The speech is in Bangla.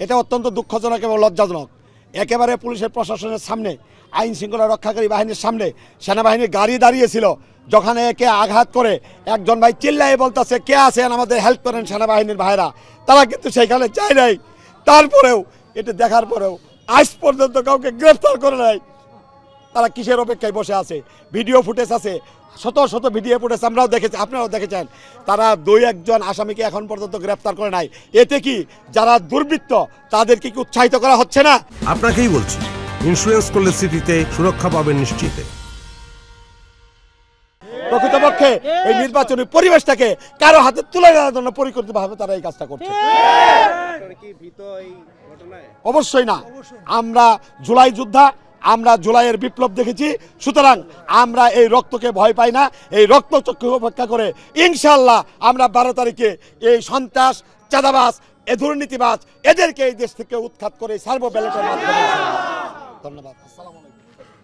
এটা অত্যন্ত দুঃখজনক এবং লজ্জাজনক। একেবারে পুলিশের প্রশাসনের সামনে, আইন শৃঙ্খলা রক্ষাকারী বাহিনীর সামনে সেনাবাহিনীর গাড়ি দাঁড়িয়েছিল, যখন একে আঘাত করে একজন ভাই চিল্লাই বলতেছে কে আছেন আমাদের হেল্প করেন সেনাবাহিনীর ভাইরা, তারা কিন্তু সেইখানে যায় নাই। তারপরেও এটা দেখার পরেও আজ পর্যন্ত কাউকে গ্রেফতার করে নাই। তারা কিসের অপেক্ষায় বসে আছে? ভিডিও ফুটেজ আছে, শত শত ভিডিও ফুটেজ আমরাও দেখেছি, আপনারাও দেখেছেন। তারা 2-1 আসামিকে এখন পর্যন্ত গ্রেফতার করে নাই। এতে কি যারা দুর্বৃত্ত তাদেরকে কি উৎসাহিত করা হচ্ছে না? আপনাকেই বলছি, ইন্স্যুরেন্স করলে সিটিতে সুরক্ষা পাবেন নিশ্চিত। প্রকৃতপক্ষে এই নির্বাচনী পরিবেশটাকে কারো হাতে তুলে নেওয়ার জন্য পরিকল্পিতভাবে তারা এই কাজটা করছে। অবশ্যই না। আমরা জুলাই যোদ্ধা, আমরা জুলাইয়ের বিপ্লব দেখেছি, সুতরাং আমরা এই রক্তকে ভয় পাই না। এই রক্ত চক্ষু উপেক্ষা করে ইনশাআল্লাহ আমরা 12 তারিখে এই সন্ত্রাস, চাঁদাবাজ, দুর্নীতিবাজ এদেরকে এই দেশ থেকে উৎখাত করে সার্ব ব্যালটের মাধ্যমে। ধন্যবাদ। আসসালামু আলাইকুম।